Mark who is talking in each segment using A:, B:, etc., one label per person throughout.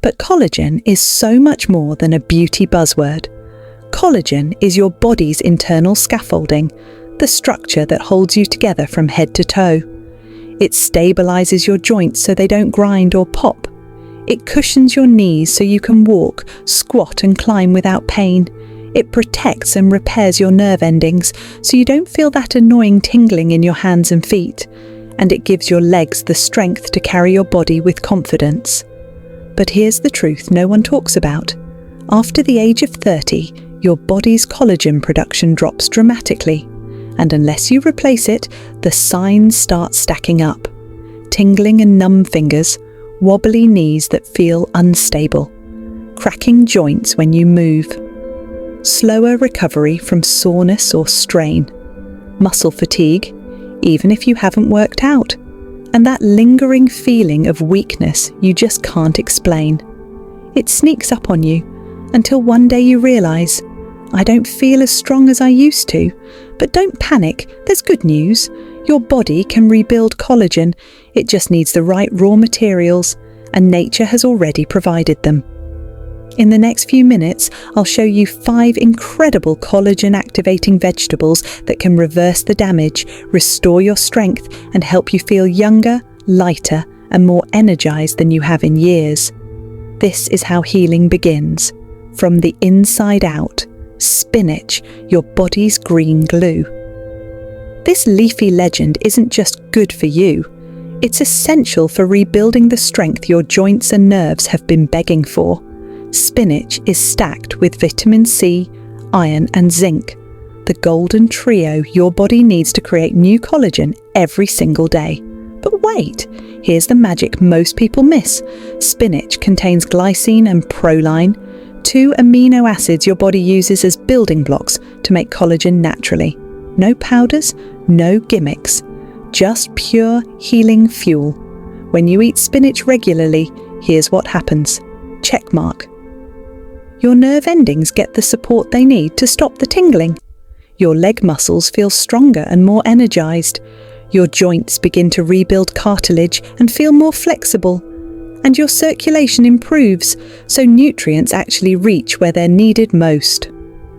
A: But collagen is so much more than a beauty buzzword. Collagen is your body's internal scaffolding, the structure that holds you together from head to toe. It stabilizes your joints so they don't grind or pop. It cushions your knees so you can walk, squat and climb without pain. It protects and repairs your nerve endings so you don't feel that annoying tingling in your hands and feet. And it gives your legs the strength to carry your body with confidence. But here's the truth no one talks about. After the age of 30, your body's collagen production drops dramatically. And unless you replace it, the signs start stacking up. Tingling and numb fingers, wobbly knees that feel unstable, cracking joints when you move, slower recovery from soreness or strain, muscle fatigue, even if you haven't worked out, and that lingering feeling of weakness you just can't explain. It sneaks up on you until one day you realise, I don't feel as strong as I used to. But don't panic, there's good news. Your body can rebuild collagen. It just needs the right raw materials, and nature has already provided them. In the next few minutes, I'll show you 5 incredible collagen-activating vegetables that can reverse the damage, restore your strength, and help you feel younger, lighter, and more energized than you have in years. This is how healing begins. From the inside out. Spinach, your body's green glue. This leafy legend isn't just good for you. It's essential for rebuilding the strength your joints and nerves have been begging for. Spinach is stacked with vitamin C, iron and zinc, the golden trio your body needs to create new collagen every single day. But wait, here's the magic most people miss. Spinach contains glycine and proline, 2 amino acids your body uses as building blocks to make collagen naturally. No powders, no gimmicks, just pure healing fuel. When you eat spinach regularly, here's what happens. Check mark. Your nerve endings get the support they need to stop the tingling. Your leg muscles feel stronger and more energized. Your joints begin to rebuild cartilage and feel more flexible. And your circulation improves, so nutrients actually reach where they're needed most.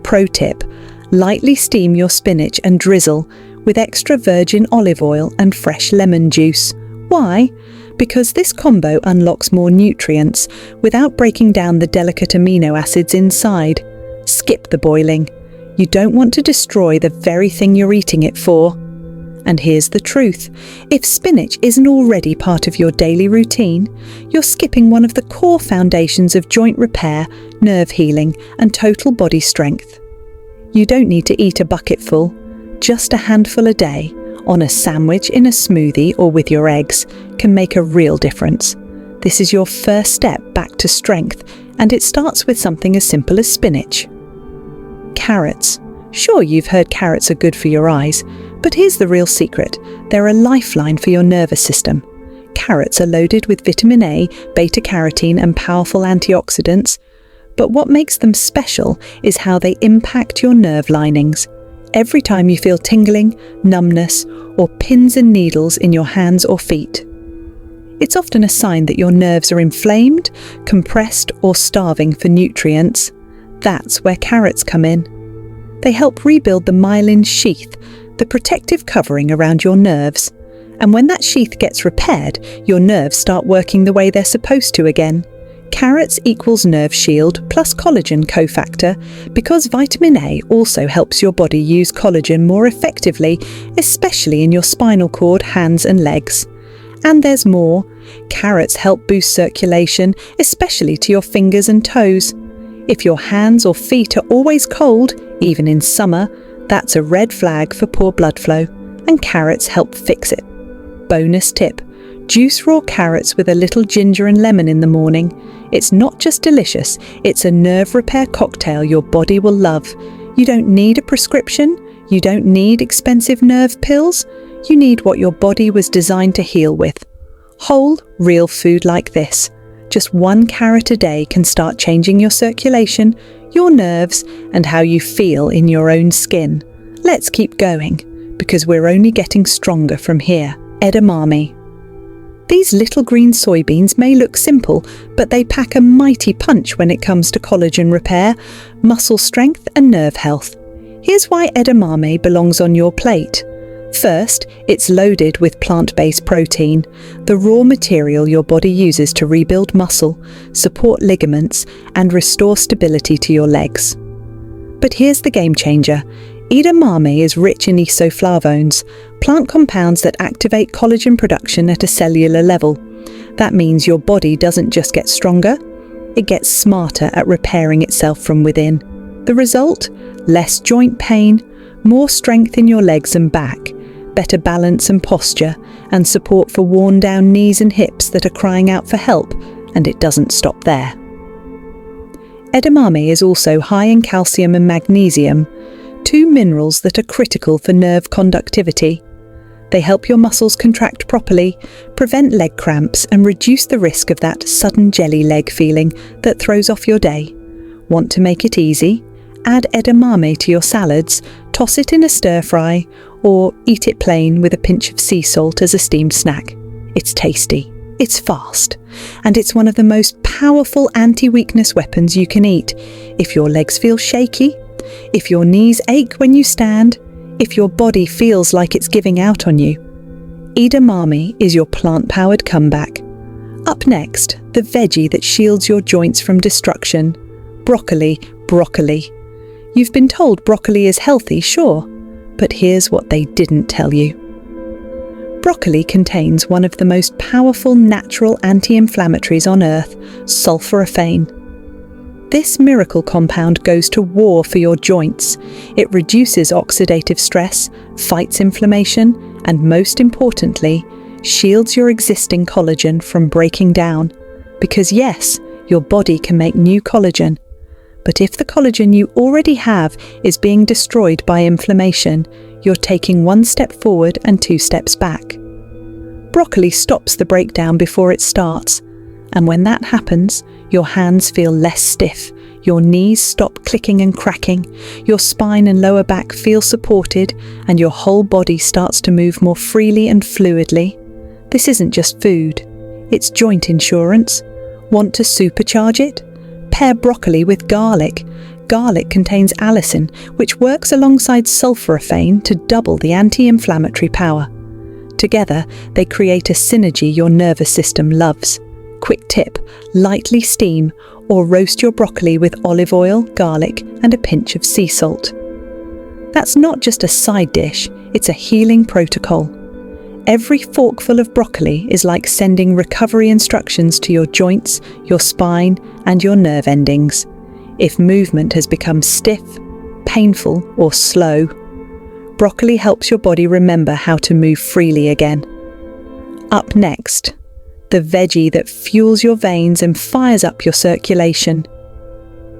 A: Pro tip, lightly steam your spinach and drizzle with extra virgin olive oil and fresh lemon juice. Why? Because this combo unlocks more nutrients without breaking down the delicate amino acids inside. Skip the boiling. You don't want to destroy the very thing you're eating it for. And here's the truth. If spinach isn't already part of your daily routine, you're skipping one of the core foundations of joint repair, nerve healing, and total body strength. You don't need to eat a bucketful. Just a handful a day, on a sandwich, in a smoothie, or with your eggs, can make a real difference. This is your first step back to strength, and it starts with something as simple as spinach. Carrots. Sure, you've heard carrots are good for your eyes, but here's the real secret. They're a lifeline for your nervous system. Carrots are loaded with vitamin A, beta-carotene and powerful antioxidants. But what makes them special is how they impact your nerve linings. Every time you feel tingling, numbness, or pins and needles in your hands or feet, it's often a sign that your nerves are inflamed, compressed, or starving for nutrients. That's where carrots come in. They help rebuild the myelin sheath, the protective covering around your nerves. And when that sheath gets repaired, your nerves start working the way they're supposed to again. Carrots equals nerve shield plus collagen cofactor, because vitamin A also helps your body use collagen more effectively, especially in your spinal cord, hands and legs. And there's more. Carrots help boost circulation, especially to your fingers and toes. If your hands or feet are always cold, even in summer, that's a red flag for poor blood flow, and carrots help fix it. Bonus tip, juice raw carrots with a little ginger and lemon in the morning. It's not just delicious, it's a nerve repair cocktail your body will love. You don't need a prescription, you don't need expensive nerve pills, you need what your body was designed to heal with. Whole, real food like this. Just 1 carrot a day can start changing your circulation, your nerves, and how you feel in your own skin. Let's keep going, because we're only getting stronger from here. Edamame. These little green soybeans may look simple, but they pack a mighty punch when it comes to collagen repair, muscle strength and nerve health. Here's why edamame belongs on your plate. First, it's loaded with plant-based protein, the raw material your body uses to rebuild muscle, support ligaments, and restore stability to your legs. But here's the game changer. Edamame is rich in isoflavones, plant compounds that activate collagen production at a cellular level. That means your body doesn't just get stronger, it gets smarter at repairing itself from within. The result? Less joint pain, more strength in your legs and back, better balance and posture, and support for worn-down knees and hips that are crying out for help, and it doesn't stop there. Edamame is also high in calcium and magnesium, two minerals that are critical for nerve conductivity. They help your muscles contract properly, prevent leg cramps, and reduce the risk of that sudden jelly leg feeling that throws off your day. Want to make it easy? Add edamame to your salads, toss it in a stir-fry, or eat it plain with a pinch of sea salt as a steamed snack. It's tasty, it's fast, and it's one of the most powerful anti-weakness weapons you can eat. If your legs feel shaky, if your knees ache when you stand, if your body feels like it's giving out on you, edamame is your plant-powered comeback. Up next, the veggie that shields your joints from destruction. Broccoli. You've been told broccoli is healthy, sure, but here's what they didn't tell you. Broccoli contains one of the most powerful natural anti-inflammatories on earth, sulforaphane. This miracle compound goes to war for your joints. It reduces oxidative stress, fights inflammation, and most importantly, shields your existing collagen from breaking down. Because yes, your body can make new collagen. But if the collagen you already have is being destroyed by inflammation, you're taking one step forward and two steps back. Broccoli stops the breakdown before it starts. And when that happens, your hands feel less stiff, your knees stop clicking and cracking, your spine and lower back feel supported, and your whole body starts to move more freely and fluidly. This isn't just food, it's joint insurance. Want to supercharge it? Pair broccoli with garlic. Garlic contains allicin, which works alongside sulforaphane to double the anti-inflammatory power. Together, they create a synergy your nervous system loves. Quick tip, lightly steam or roast your broccoli with olive oil, garlic, and a pinch of sea salt. That's not just a side dish, it's a healing protocol. Every forkful of broccoli is like sending recovery instructions to your joints, your spine, and your nerve endings. If movement has become stiff, painful, or slow, broccoli helps your body remember how to move freely again. Up next, the veggie that fuels your veins and fires up your circulation.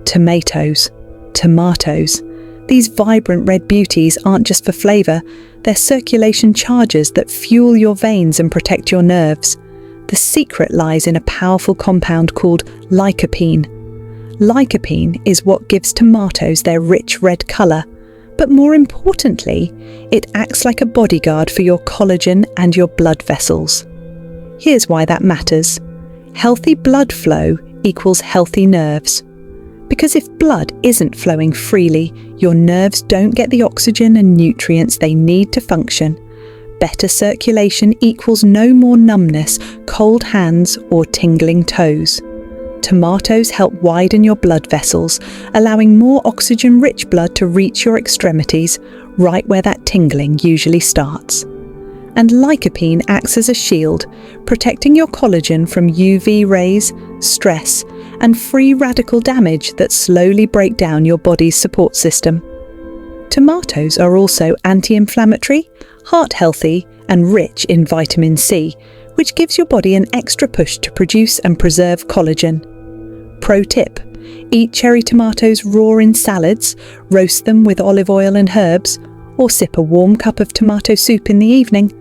A: Tomatoes. These vibrant red beauties aren't just for flavour, they're circulation chargers that fuel your veins and protect your nerves. The secret lies in a powerful compound called lycopene. Lycopene is what gives tomatoes their rich red colour, but more importantly, it acts like a bodyguard for your collagen and your blood vessels. Here's why that matters. Healthy blood flow equals healthy nerves. Because if blood isn't flowing freely, your nerves don't get the oxygen and nutrients they need to function. Better circulation equals no more numbness, cold hands, or tingling toes. Tomatoes help widen your blood vessels, allowing more oxygen-rich blood to reach your extremities, right where that tingling usually starts. And lycopene acts as a shield, protecting your collagen from UV rays, stress, and free radical damage that slowly break down your body's support system. Tomatoes are also anti-inflammatory, heart-healthy, and rich in vitamin C, which gives your body an extra push to produce and preserve collagen. Pro tip: eat cherry tomatoes raw in salads, roast them with olive oil and herbs, or sip a warm cup of tomato soup in the evening.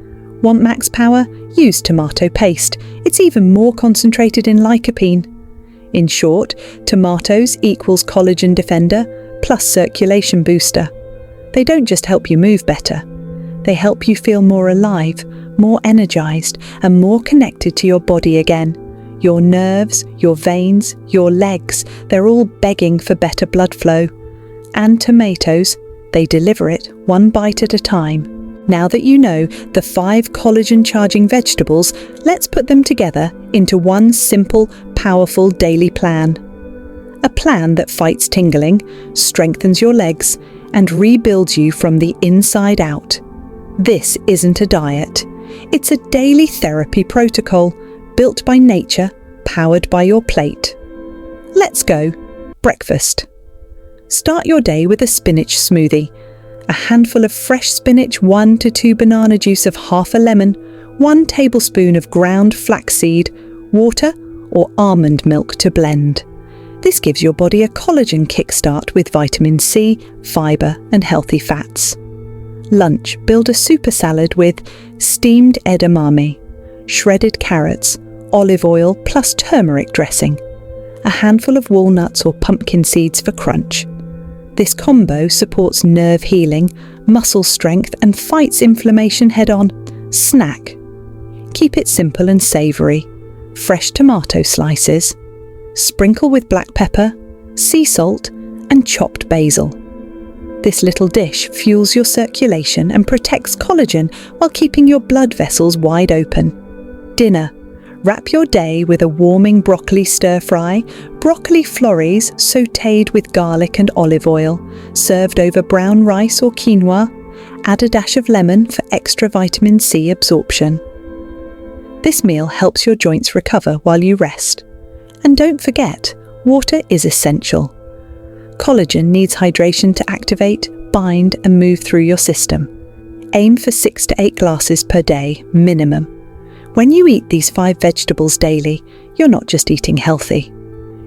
A: Want max power? Use tomato paste. It's even more concentrated in lycopene. In short, tomatoes equals collagen defender plus circulation booster. They don't just help you move better. They help you feel more alive, more energized, and more connected to your body again. Your nerves, your veins, your legs, they're all begging for better blood flow. And tomatoes, they deliver it one bite at a time. Now that you know the 5 collagen-charging vegetables, let's put them together into one simple, powerful daily plan. A plan that fights tingling, strengthens your legs, and rebuilds you from the inside out. This isn't a diet. It's a daily therapy protocol, built by nature, powered by your plate. Let's go. Breakfast. Start your day with a spinach smoothie. A handful of fresh spinach, 1 to 2 banana juice of half a lemon, 1 tablespoon of ground flaxseed, water or almond milk to blend. This gives your body a collagen kickstart with vitamin C, fibre and healthy fats. Lunch, build a super salad with steamed edamame, shredded carrots, olive oil plus turmeric dressing, a handful of walnuts or pumpkin seeds for crunch. This combo supports nerve healing, muscle strength and fights inflammation head-on. Snack. Keep it simple and savoury. Fresh tomato slices. Sprinkle with black pepper, sea salt and chopped basil. This little dish fuels your circulation and protects collagen while keeping your blood vessels wide open. Dinner. Wrap your day with a warming broccoli stir-fry, broccoli florets sautéed with garlic and olive oil, served over brown rice or quinoa. Add a dash of lemon for extra vitamin C absorption. This meal helps your joints recover while you rest. And don't forget, water is essential. Collagen needs hydration to activate, bind and move through your system. Aim for 6 to 8 glasses per day, minimum. When you eat these 5 vegetables daily, you're not just eating healthy.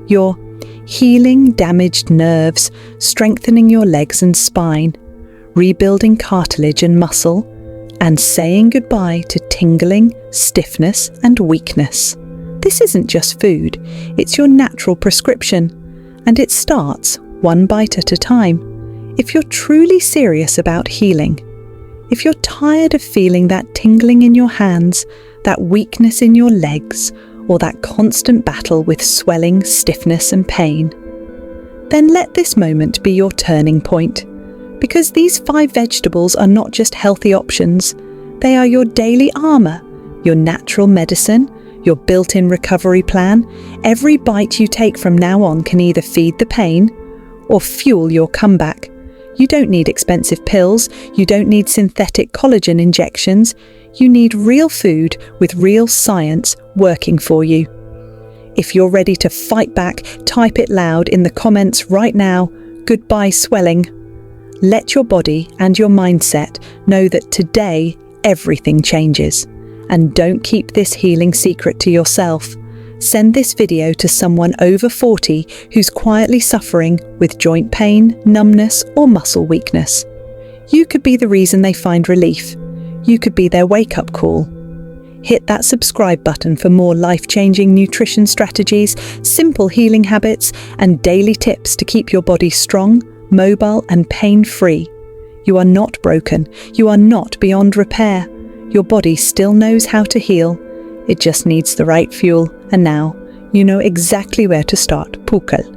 A: You're healing damaged nerves, strengthening your legs and spine, rebuilding cartilage and muscle, and saying goodbye to tingling, stiffness and weakness. This isn't just food, it's your natural prescription, and it starts one bite at a time. If you're truly serious about healing, if you're tired of feeling that tingling in your hands, that weakness in your legs, or that constant battle with swelling, stiffness and pain, then let this moment be your turning point. Because these 5 vegetables are not just healthy options, they are your daily armour, your natural medicine, your built-in recovery plan. Every bite you take from now on can either feed the pain or fuel your comeback. You don't need expensive pills, you don't need synthetic collagen injections, you need real food with real science working for you. If you're ready to fight back, type it loud in the comments right now. Goodbye swelling. Let your body and your mindset know that today everything changes. And don't keep this healing secret to yourself. Send this video to someone over 40 who's quietly suffering with joint pain, numbness, or muscle weakness. You could be the reason they find relief. You could be their wake-up call. Hit that subscribe button for more life-changing nutrition strategies, simple healing habits, and daily tips to keep your body strong, mobile, and pain-free. You are not broken. You are not beyond repair. Your body still knows how to heal. It just needs the right fuel. And now, you know exactly where to start. Pukal.